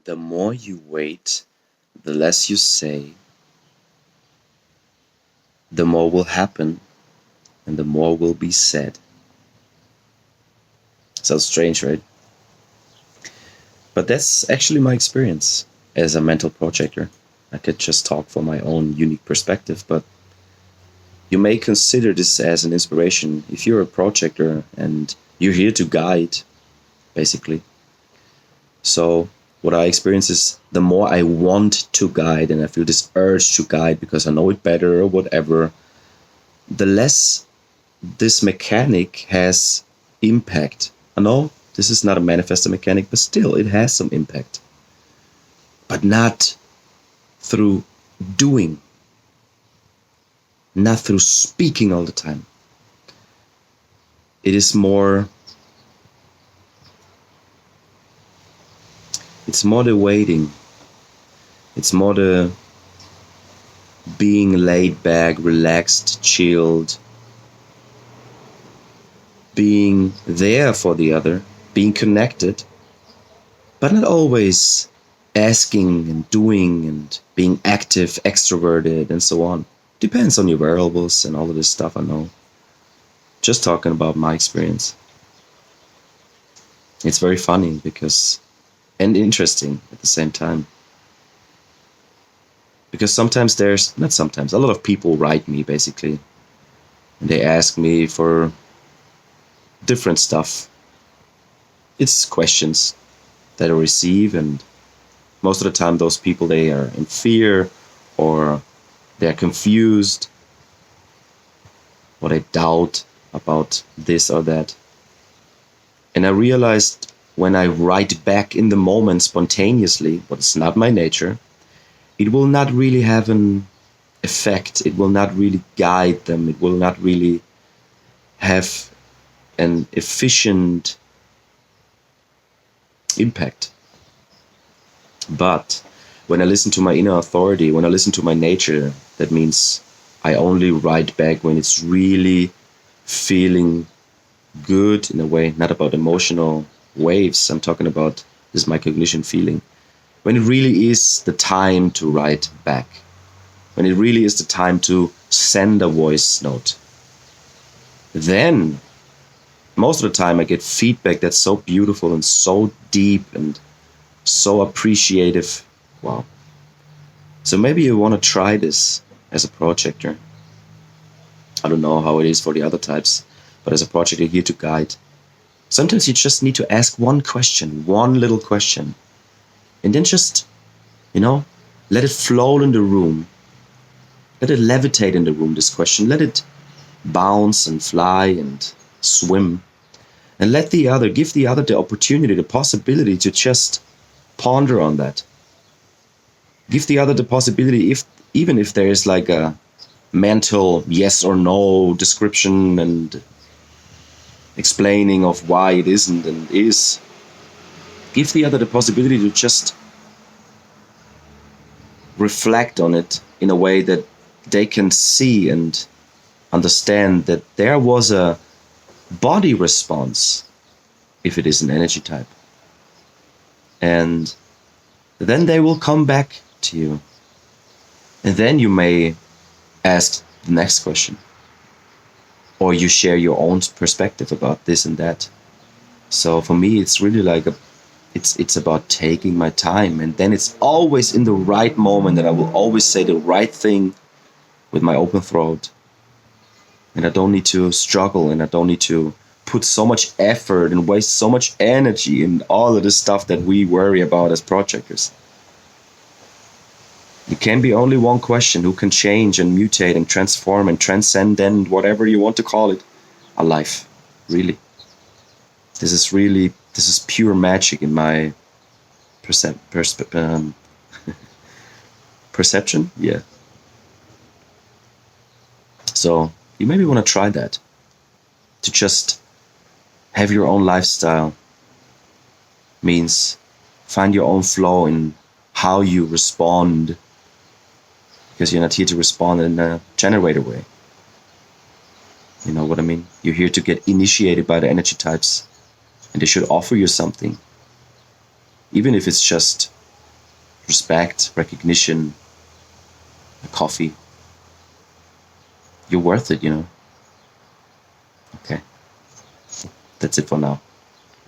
The more you wait, the less you say, the more will happen, and the more will be said. Sounds strange, right? But that's actually my experience as a mental projector. I could just talk from my own unique perspective, but you may consider this as an inspiration if you're a projector and you're here to guide, basically. So what I experience is the more I want to guide and I feel this urge to guide because I know it better or whatever, the less this mechanic has impact. I know this is not a manifested mechanic, but still it has some impact. But not through doing, not through speaking all the time. It is more, it's more the waiting. It's more the being laid back, relaxed, chilled, being there for the other, being connected, but not always asking and doing and being active, extroverted, and so on. Depends on your variables and all of this stuff, I know. Just talking about my experience. It's very funny because, and interesting at the same time. Because sometimes not sometimes, a lot of people write me basically. And they ask me for different stuff. It's questions that I receive, and most of the time those people, they are in fear or they're confused or they doubt about this or that. And I realized when I write back in the moment spontaneously, what is not my nature, it will not really have an effect. It will not really guide them. It will not really have an efficient impact. But when I listen to my inner authority, when I listen to my nature, that means I only write back when it's really feeling good in a way, not about emotional waves. I'm talking about this my cognition feeling. When it really is the time to write back, when it really is the time to send a voice note, then most of the time I get feedback that's so beautiful and so deep and so appreciative. Wow. So maybe you want to try this as a projector. I don't know how it is for the other types, but as a projector here to guide. Sometimes you just need to ask one question, one little question, and then just, let it flow in the room. Let it levitate in the room, this question. Let it bounce and fly and swim. And give the other the opportunity, the possibility to just ponder on that. Give the other the possibility, even if there is like a mental yes or no description and explaining of why it isn't and is. Give the other the possibility to just reflect on it in a way that they can see and understand that there was a body response if it is an energy type. And then they will come back to you. And then you may ask the next question. Or you share your own perspective about this and that. So for me, it's really like it's about taking my time. And then it's always in the right moment that I will always say the right thing with my open throat. And I don't need to struggle, and I don't need to put so much effort and waste so much energy in all of this stuff that we worry about as projectors. It can be only one question who can change and mutate and transform and transcend and whatever you want to call it, a life. Really. This is pure magic in my perception. Yeah. So you maybe want to try that. To just have your own lifestyle means find your own flow in how you respond, because you're not here to respond in a generator way. You know what I mean? You're here to get initiated by the energy types, and they should offer you something. Even if it's just respect, recognition, a coffee. You're worth it, you know. Okay. That's it for now.